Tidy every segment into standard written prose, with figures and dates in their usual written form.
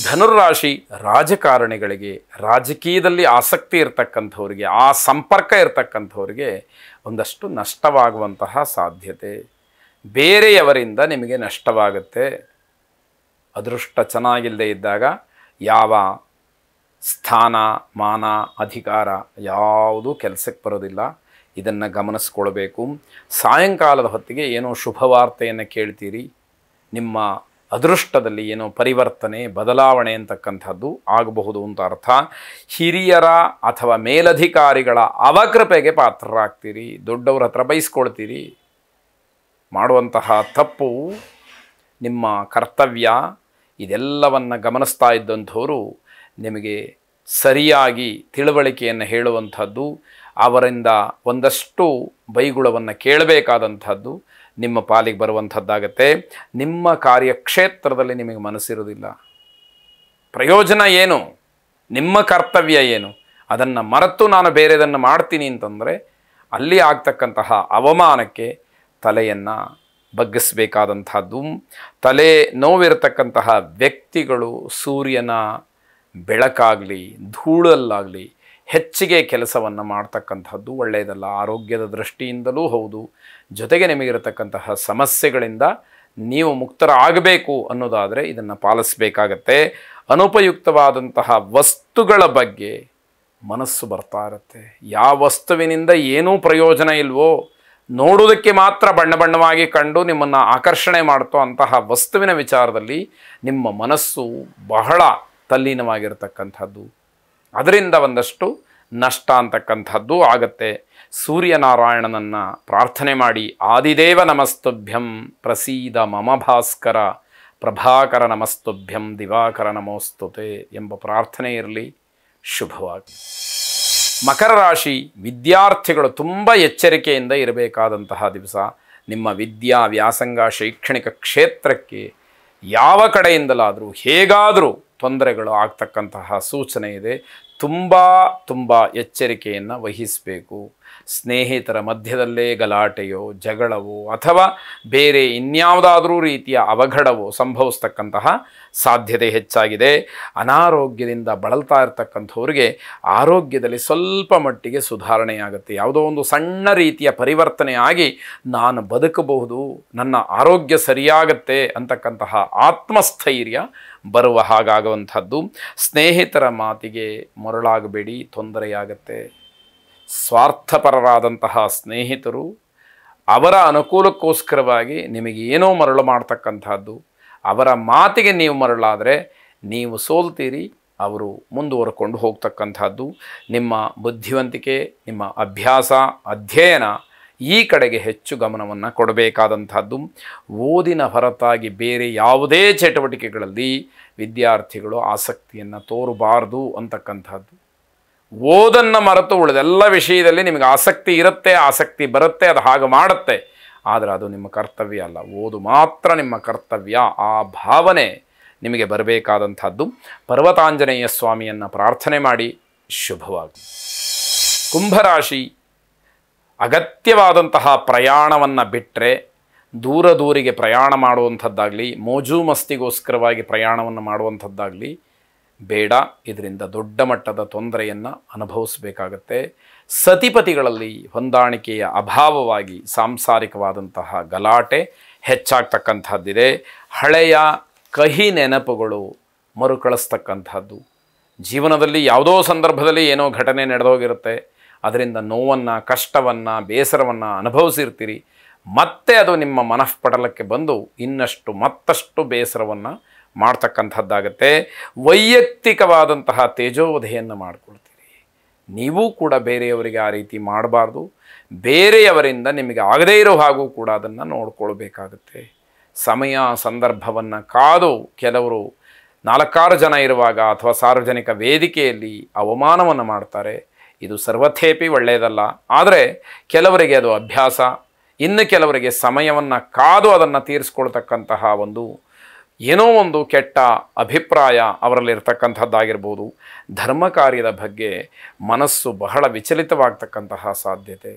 ಧನುರ್ರಾಶಿ ರಾಜಕಾರಣಿಗಳಿಗೆ, ರಾಜಕೀಯದಲ್ಲಿ ಆಸಕ್ತಿ ಇರತಕ್ಕಂಥವ್ರಿಗೆ, ಆ ಸಂಪರ್ಕ ಇರತಕ್ಕಂಥವ್ರಿಗೆ ಒಂದಷ್ಟು ನಷ್ಟವಾಗುವಂತಹ ಸಾಧ್ಯತೆ. ಬೇರೆಯವರಿಂದ ನಿಮಗೆ ನಷ್ಟವಾಗುತ್ತೆ. ಅದೃಷ್ಟ ಚೆನ್ನಾಗಿಲ್ಲದೆ ಇದ್ದಾಗ ಯಾವ ಸ್ಥಾನ, ಮಾನ, ಅಧಿಕಾರ ಯಾವುದೂ ಕೆಲಸಕ್ಕೆ ಬರೋದಿಲ್ಲ. ಇದನ್ನು ಗಮನಿಸ್ಕೊಳ್ಬೇಕು. ಸಾಯಂಕಾಲದ ಹೊತ್ತಿಗೆ ಏನೋ ಶುಭವಾರ್ತೆಯನ್ನು ಕೇಳ್ತೀರಿ. ನಿಮ್ಮ ಅದೃಷ್ಟದಲ್ಲಿ ಏನೋ ಪರಿವರ್ತನೆ, ಬದಲಾವಣೆ ಅಂತಕ್ಕಂಥದ್ದು ಆಗಬಹುದು ಅಂತ ಅರ್ಥ. ಹಿರಿಯರ ಅಥವಾ ಮೇಲಧಿಕಾರಿಗಳ ಅವಕೃಪೆಗೆ ಪಾತ್ರರಾಗ್ತೀರಿ. ದೊಡ್ಡವ್ರ ಹತ್ರ ಬೈಸ್ಕೊಳ್ತೀರಿ. ಮಾಡುವಂತಹ ತಪ್ಪು, ನಿಮ್ಮ ಕರ್ತವ್ಯ, ಇದೆಲ್ಲವನ್ನು ಗಮನಿಸ್ತಾ ಇದ್ದಂಥವರು ನಿಮಗೆ ಸರಿಯಾಗಿ ತಿಳುವಳಿಕೆಯನ್ನು ಹೇಳುವಂಥದ್ದು, ಅವರಿಂದ ಒಂದಷ್ಟು ಬೈಗುಳವನ್ನು ಕೇಳಬೇಕಾದಂಥದ್ದು ನಿಮ್ಮ ಪಾಲಿಗೆ ಬರುವಂಥದ್ದಾಗತ್ತೆ. ನಿಮ್ಮ ಕಾರ್ಯಕ್ಷೇತ್ರದಲ್ಲಿ ನಿಮಗೆ ಮನಸ್ಸಿರೋದಿಲ್ಲ. ಪ್ರಯೋಜನ ಏನು, ನಿಮ್ಮ ಕರ್ತವ್ಯ ಏನು, ಅದನ್ನು ಮರೆತು ನಾನು ಬೇರೆದನ್ನು ಮಾಡ್ತೀನಿ ಅಂತಂದರೆ ಅಲ್ಲಿ ಆಗ್ತಕ್ಕಂತಹ ಅವಮಾನಕ್ಕೆ ತಲೆಯನ್ನು ಬಗ್ಗಿಸಬೇಕಾದಂಥದ್ದು. ತಲೆ ನೋವಿರತಕ್ಕಂತಹ ವ್ಯಕ್ತಿಗಳು ಸೂರ್ಯನ ಬೆಳಕಾಗಲಿ ಧೂಳಲ್ಲಾಗಲಿ ಹೆಚ್ಚಿಗೆ ಕೆಲಸವನ್ನು ಮಾಡ್ತಕ್ಕಂಥದ್ದು ಒಳ್ಳೆಯದಲ್ಲ. ಆರೋಗ್ಯದ ದೃಷ್ಟಿಯಿಂದಲೂ ಹೌದು. ಜೊತೆಗೆ ನಿಮಗಿರತಕ್ಕಂತಹ ಸಮಸ್ಯೆಗಳಿಂದ ನೀವು ಮುಕ್ತರಾಗಬೇಕು ಅನ್ನೋದಾದರೆ ಇದನ್ನು ಪಾಲಿಸಬೇಕಾಗತ್ತೆ. ಅನುಪಯುಕ್ತವಾದಂತಹ ವಸ್ತುಗಳ ಬಗ್ಗೆ ಮನಸ್ಸು ಬರ್ತಾ ಇರುತ್ತೆ. ಯಾವ ವಸ್ತುವಿನಿಂದ ಏನೂ ಪ್ರಯೋಜನ ಇಲ್ವೋ, ನೋಡುವುದಕ್ಕೆ ಮಾತ್ರ ಬಣ್ಣ ಬಣ್ಣವಾಗಿ ಕಂಡು ನಿಮ್ಮನ್ನು ಆಕರ್ಷಣೆ ಮಾಡ್ತೋ ಅಂತಹ ವಸ್ತುವಿನ ವಿಚಾರದಲ್ಲಿ ನಿಮ್ಮ ಮನಸ್ಸು ಬಹಳ ತಲ್ಲೀನವಾಗಿರತಕ್ಕಂಥದ್ದು. ಅದರಿಂದ ಒಂದಷ್ಟು ನಷ್ಟ ಅಂತಕ್ಕಂಥದ್ದು ಆಗತ್ತೆ. ಸೂರ್ಯನಾರಾಯಣನನ್ನು ಪ್ರಾರ್ಥನೆ ಮಾಡಿ, ಆದಿದೇವ ನಮಸ್ತುಭ್ಯಂ ಪ್ರಸೀದ ಮಮ ಭಾಸ್ಕರ, ಪ್ರಭಾಕರ ನಮಸ್ತುಭ್ಯಂ ದಿವಾಕರ ನಮೋಸ್ತುತೆ ಎಂಬ ಪ್ರಾರ್ಥನೆ ಇರಲಿ. ಶುಭವಾಗಿ. ಮಕರ ರಾಶಿ ವಿದ್ಯಾರ್ಥಿಗಳು ತುಂಬ ಎಚ್ಚರಿಕೆಯಿಂದ ಇರಬೇಕಾದಂತಹ ದಿವಸ. ನಿಮ್ಮ ವಿದ್ಯಾ ವ್ಯಾಸಂಗ ಶೈಕ್ಷಣಿಕ ಕ್ಷೇತ್ರಕ್ಕೆ ಯಾವ ಕಡೆಯಿಂದಲಾದರೂ ಹೇಗಾದರೂ ತೊಂದರೆಗಳು ಆಗ್ತಕ್ಕಂತಹ ಸೂಚನೆ ಇದೆ. ತುಂಬ ಎಚ್ಚರಿಕೆಯನ್ನು ವಹಿಸಬೇಕು. ಸ್ನೇಹಿತರ ಮಧ್ಯದಲ್ಲೇ ಗಲಾಟೆಯೋ ಜಗಳವೋ ಅಥವಾ ಬೇರೆ ಇನ್ಯಾವುದಾದ್ರೂ ರೀತಿಯ ಅವಘಡವೋ ಸಂಭವಿಸ್ತಕ್ಕಂತಹ ಸಾಧ್ಯತೆ ಹೆಚ್ಚಾಗಿದೆ. ಅನಾರೋಗ್ಯದಿಂದ ಬಳಲ್ತಾ ಇರತಕ್ಕಂಥವ್ರಿಗೆ ಆರೋಗ್ಯದಲ್ಲಿ ಸ್ವಲ್ಪ ಮಟ್ಟಿಗೆ ಸುಧಾರಣೆಯಾಗುತ್ತೆ. ಯಾವುದೋ ಒಂದು ಸಣ್ಣ ರೀತಿಯ ಪರಿವರ್ತನೆ ಆಗಿ ನಾನು ಬದುಕಬಹುದು, ನನ್ನ ಆರೋಗ್ಯ ಸರಿಯಾಗತ್ತೆ ಅಂತಕ್ಕಂತಹ ಆತ್ಮಸ್ಥೈರ್ಯ ಬರುವ ಹಾಗಾಗುವಂಥದ್ದು. ಸ್ನೇಹಿತರ ಮಾತಿಗೆ ಮರಳಾಗಬೇಡಿ, ತೊಂದರೆಯಾಗತ್ತೆ. ಸ್ವಾರ್ಥಪರರಾದಂತಹ ಸ್ನೇಹಿತರು ಅವರ ಅನುಕೂಲಕ್ಕೋಸ್ಕರವಾಗಿ ನಿಮಗೆ ಏನೋ ಮರಳು ಮಾಡ್ತಕ್ಕಂಥದ್ದು. ಅವರ ಮಾತಿಗೆ ನೀವು ಮರಳಾದರೆ ನೀವು ಸೋಲ್ತೀರಿ, ಅವರು ಮುಂದುವರ್ಕೊಂಡು ಹೋಗ್ತಕ್ಕಂಥದ್ದು. ನಿಮ್ಮ ಬುದ್ಧಿವಂತಿಕೆ, ನಿಮ್ಮ ಅಭ್ಯಾಸ, ಅಧ್ಯಯನ ಈ ಕಡೆಗೆ ಹೆಚ್ಚು ಗಮನವನ್ನು ಕೊಡಬೇಕಾದಂಥದ್ದು. ಓದಿನ ಹೊರತಾಗಿ ಬೇರೆ ಯಾವುದೇ ಚಟುವಟಿಕೆಗಳಲ್ಲಿ ವಿದ್ಯಾರ್ಥಿಗಳು ಆಸಕ್ತಿಯನ್ನು ತೋರಬಾರ್ದು ಅಂತಕ್ಕಂಥದ್ದು. ಓದನ್ನು ಮರೆತು ಉಳಿದೆಲ್ಲ ವಿಷಯದಲ್ಲಿ ನಿಮಗೆ ಆಸಕ್ತಿ ಇರುತ್ತೆ, ಆಸಕ್ತಿ ಬರುತ್ತೆ, ಅದು ಹಾಗೆ ಮಾಡುತ್ತೆ. ಆದರೆ ಅದು ನಿಮ್ಮ ಕರ್ತವ್ಯ ಅಲ್ಲ. ಓದು ಮಾತ್ರ ನಿಮ್ಮ ಕರ್ತವ್ಯ. ಆ ಭಾವನೆ ನಿಮಗೆ ಬರಬೇಕಾದಂಥದ್ದು. ಪರ್ವತಾಂಜನೇಯ ಸ್ವಾಮಿಯನ್ನು ಪ್ರಾರ್ಥನೆ ಮಾಡಿ. ಶುಭವಾಗಿ. ಕುಂಭರಾಶಿ ಅಗತ್ಯವಾದಂತಹ ಪ್ರಯಾಣವನ್ನು ಬಿಟ್ಟರೆ, ದೂರಿಗೆ ಪ್ರಯಾಣ ಮಾಡುವಂಥದ್ದಾಗಲಿ, ಮೋಜು ಮಸ್ತಿಗೋಸ್ಕರವಾಗಿ ಪ್ರಯಾಣವನ್ನು ಮಾಡುವಂಥದ್ದಾಗಲಿ ಬೇಡ. ಇದರಿಂದ ದೊಡ್ಡ ಮಟ್ಟದ ತೊಂದರೆಯನ್ನು ಅನುಭವಿಸಬೇಕಾಗತ್ತೆ. ಸತಿಪತಿಗಳಲ್ಲಿ ಹೊಂದಾಣಿಕೆಯ ಅಭಾವವಾಗಿ ಸಾಂಸಾರಿಕವಾದಂತಹ ಗಲಾಟೆ ಹೆಚ್ಚಾಗ್ತಕ್ಕಂಥದ್ದಿದೆ. ಹಳೆಯ ಕಹಿ ನೆನಪುಗಳು ಮರುಕಳಿಸ್ತಕ್ಕಂಥದ್ದು. ಜೀವನದಲ್ಲಿ ಯಾವುದೋ ಸಂದರ್ಭದಲ್ಲಿ ಏನೋ ಘಟನೆ ನಡೆದೋಗಿರುತ್ತೆ. ಅದರಿಂದ ನೋವನ್ನು, ಕಷ್ಟವನ್ನು, ಬೇಸರವನ್ನು ಅನುಭವಿಸಿರ್ತೀರಿ. ಮತ್ತೆ ಅದು ನಿಮ್ಮ ಮನಃಪಟಲಕ್ಕೆ ಬಂದು ಮತ್ತಷ್ಟು ಬೇಸರವನ್ನು ಮಾಡ್ತಕ್ಕಂಥದ್ದಾಗತ್ತೆ. ವೈಯಕ್ತಿಕವಾದಂತಹ ತೇಜೋವಧೆಯನ್ನು ಮಾಡಿಕೊಳ್ತೀರಿ. ನೀವೂ ಕೂಡ ಬೇರೆಯವರಿಗೆ ಆ ರೀತಿ ಮಾಡಬಾರ್ದು. ಬೇರೆಯವರಿಂದ ನಿಮಗೆ ಆಗದೇ ಇರೋ ಹಾಗೂ ಕೂಡ ಅದನ್ನು ನೋಡ್ಕೊಳ್ಬೇಕಾಗತ್ತೆ. ಸಮಯ ಸಂದರ್ಭವನ್ನು ಕಾದು ಕೆಲವರು 4-6 ಜನ ಇರುವಾಗ ಅಥವಾ ಸಾರ್ವಜನಿಕ ವೇದಿಕೆಯಲ್ಲಿ ಅವಮಾನವನ್ನು ಮಾಡ್ತಾರೆ. ಇದು ಸರ್ವಥೇಪಿ ಒಳ್ಳೆಯದಲ್ಲ. ಆದರೆ ಕೆಲವರಿಗೆ ಅದು ಅಭ್ಯಾಸ, ಇನ್ನು ಕೆಲವರಿಗೆ ಸಮಯವನ್ನು ಕಾದು ಅದನ್ನು ತೀರಿಸ್ಕೊಳ್ತಕ್ಕಂತಹ ಏನೋ ಒಂದು ಕೆಟ್ಟ ಅಭಿಪ್ರಾಯ ಅವರಲ್ಲಿರ್ತಕ್ಕಂಥದ್ದಾಗಿರ್ಬೋದು. ಧರ್ಮ ಕಾರ್ಯದ ಬಗ್ಗೆ ಮನಸ್ಸು ಬಹಳ ವಿಚಲಿತವಾಗ್ತಕ್ಕಂತಹ ಸಾಧ್ಯತೆ.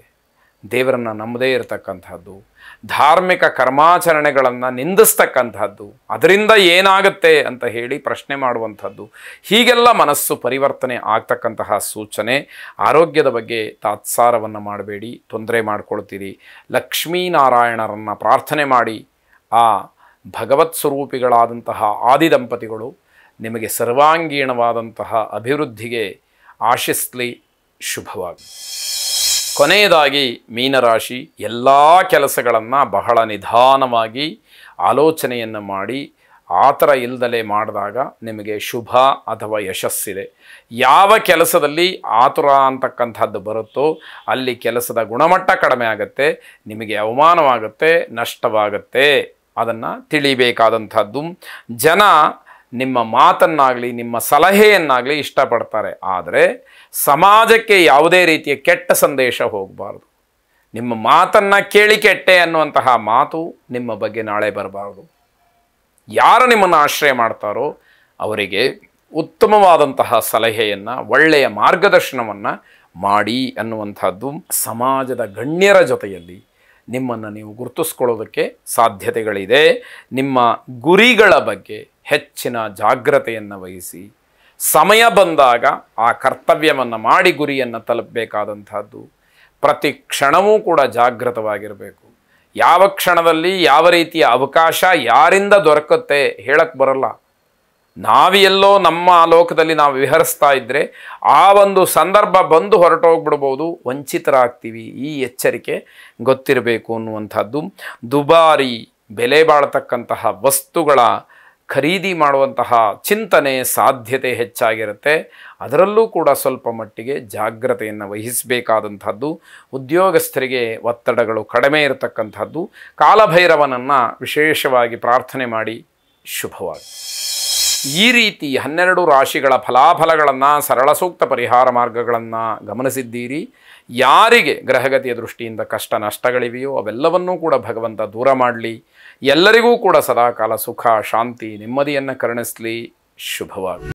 ದೇವರನ್ನು ನಂಬದೇ ಇರತಕ್ಕಂಥದ್ದು, ಧಾರ್ಮಿಕ ಕರ್ಮಾಚರಣೆಗಳನ್ನು ನಿಂದಿಸ್ತಕ್ಕಂಥದ್ದು, ಅದರಿಂದ ಏನಾಗುತ್ತೆ ಅಂತ ಹೇಳಿ ಪ್ರಶ್ನೆ ಮಾಡುವಂಥದ್ದು, ಹೀಗೆಲ್ಲ ಮನಸ್ಸು ಪರಿವರ್ತನೆ ಆಗ್ತಕ್ಕಂತಹ ಸೂಚನೆ. ಆರೋಗ್ಯದ ಬಗ್ಗೆ ತಾತ್ಸಾರವನ್ನು ಮಾಡಬೇಡಿ, ತೊಂದರೆ ಮಾಡ್ಕೊಳ್ತೀರಿ. ಲಕ್ಷ್ಮೀನಾರಾಯಣರನ್ನು ಪ್ರಾರ್ಥನೆ ಮಾಡಿ ಆ ಭಗವತ್ ಸ್ವರೂಪಿಗಳಾದಂತಹ ಆದಿದಂಪತಿಗಳು ನಿಮಗೆ ಸರ್ವಾಂಗೀಣವಾದಂತಹ ಅಭಿವೃದ್ಧಿಗೆ ಆಶಿಸಲಿ. ಶುಭವಾಗಿ. ಕೊನೆಯದಾಗಿ ಮೀನರಾಶಿ, ಎಲ್ಲ ಕೆಲಸಗಳನ್ನು ಬಹಳ ನಿಧಾನವಾಗಿ ಆಲೋಚನೆಯನ್ನು ಮಾಡಿ ಆ ಥರ ಇಲ್ದಲೇ ಮಾಡಿದಾಗ ನಿಮಗೆ ಶುಭ ಅಥವಾ ಯಶಸ್ಸಿದೆ. ಯಾವ ಕೆಲಸದಲ್ಲಿ ಆತುರ ಅಂತಕ್ಕಂಥದ್ದು ಬರುತ್ತೋ ಅಲ್ಲಿ ಕೆಲಸದ ಗುಣಮಟ್ಟ ಕಡಿಮೆ ಆಗುತ್ತೆ, ನಿಮಗೆ ಅವಮಾನವಾಗುತ್ತೆ, ನಷ್ಟವಾಗುತ್ತೆ. ಅದನ್ನು ತಿಳಿಬೇಕಾದಂಥದ್ದು. ಜನ ನಿಮ್ಮ ಮಾತನ್ನಾಗಲಿ ನಿಮ್ಮ ಸಲಹೆಯನ್ನಾಗಲಿ ಇಷ್ಟಪಡ್ತಾರೆ, ಆದರೆ ಸಮಾಜಕ್ಕೆ ಯಾವುದೇ ರೀತಿಯ ಕೆಟ್ಟ ಸಂದೇಶ ಹೋಗಬಾರ್ದು. ನಿಮ್ಮ ಮಾತನ್ನು ಕೇಳಿ ಕೆಟ್ಟೆ ಅನ್ನುವಂತಹ ಮಾತು ನಿಮ್ಮ ಬಗ್ಗೆ ನಾಳೆ ಬರಬಾರ್ದು. ಯಾರು ನಿಮ್ಮನ್ನು ಆಶ್ರಯ ಮಾಡ್ತಾರೋ ಅವರಿಗೆ ಉತ್ತಮವಾದಂತಹ ಸಲಹೆಯನ್ನು, ಒಳ್ಳೆಯ ಮಾರ್ಗದರ್ಶನವನ್ನು ಮಾಡಿ ಅನ್ನುವಂಥದ್ದು. ಸಮಾಜದ ಗಣ್ಯರ ಜೊತೆಯಲ್ಲಿ ನಿಮ್ಮನ್ನು ನೀವು ಗುರುತಿಸ್ಕೊಳ್ಳೋದಕ್ಕೆ ಸಾಧ್ಯತೆಗಳಿದೆ. ನಿಮ್ಮ ಗುರಿಗಳ ಬಗ್ಗೆ ಹೆಚ್ಚಿನ ಜಾಗ್ರತೆಯನ್ನು ವಹಿಸಿ, ಸಮಯ ಬಂದಾಗ ಆ ಕರ್ತವ್ಯವನ್ನು ಮಾಡಿ ಗುರಿಯನ್ನು ತಲುಪಬೇಕಾದಂಥದ್ದು. ಪ್ರತಿ ಕ್ಷಣವೂ ಕೂಡ ಜಾಗೃತವಾಗಿರಬೇಕು. ಯಾವ ಕ್ಷಣದಲ್ಲಿ ಯಾವ ರೀತಿಯ ಅವಕಾಶ ಯಾರಿಂದ ದೊರಕುತ್ತೆ ಹೇಳಕ್ಕೆ ಬರಲ್ಲ. ನಾವೆಲ್ಲೋ ನಮ್ಮ ಲೋಕದಲ್ಲಿ ನಾವು ವಿಹರಿಸ್ತಾ ಇದ್ದರೆ ಆ ಒಂದು ಸಂದರ್ಭ ಬಂದು ಹೊರಟೋಗ್ಬಿಡ್ಬೋದು, ವಂಚಿತರಾಗ್ತೀವಿ. ಈ ಎಚ್ಚರಿಕೆ ಗೊತ್ತಿರಬೇಕು ಅನ್ನುವಂಥದ್ದು. ದುಬಾರಿ ಬೆಲೆ ಬಾಳ್ತಕ್ಕಂತಹ ವಸ್ತುಗಳ ಖರೀದಿ ಮಾಡುವಂತಹ ಚಿಂತನೆ ಸಾಧ್ಯತೆ ಹೆಚ್ಚಾಗಿರುತ್ತೆ. ಅದರಲ್ಲೂ ಕೂಡ ಸ್ವಲ್ಪ ಮಟ್ಟಿಗೆ ಜಾಗ್ರತೆಯನ್ನು ವಹಿಸಬೇಕಾದಂಥದ್ದು. ಉದ್ಯೋಗಸ್ಥರಿಗೆ ಒತ್ತಡಗಳು ಕಡಿಮೆ ಇರತಕ್ಕಂಥದ್ದು. ಕಾಲಭೈರವನನ್ನು ವಿಶೇಷವಾಗಿ ಪ್ರಾರ್ಥನೆ ಮಾಡಿ. ಶುಭವಾಗಿ. ಈ ರೀತಿ 12 ರಾಶಿಗಳ ಫಲಾಫಲಗಳನ್ನು, ಸರಳ ಸೂಕ್ತ ಪರಿಹಾರ ಮಾರ್ಗಗಳನ್ನು ಗಮನಿಸಿದ್ದೀರಿ. ಯಾರಿಗೆ ಗ್ರಹಗತಿಯ ದೃಷ್ಟಿಯಿಂದ ಕಷ್ಟ ನಷ್ಟಗಳಿವೆಯೋ ಅವೆಲ್ಲವನ್ನೂ ಕೂಡ ಭಗವಂತ ದೂರ ಮಾಡಲಿ. ಎಲ್ಲರಿಗೂ ಕೂಡ ಸದಾಕಾಲ ಸುಖ, ಶಾಂತಿ, ನೆಮ್ಮದಿಯನ್ನು ಕರುಣಿಸಲಿ. ಶುಭವಾಗಿ.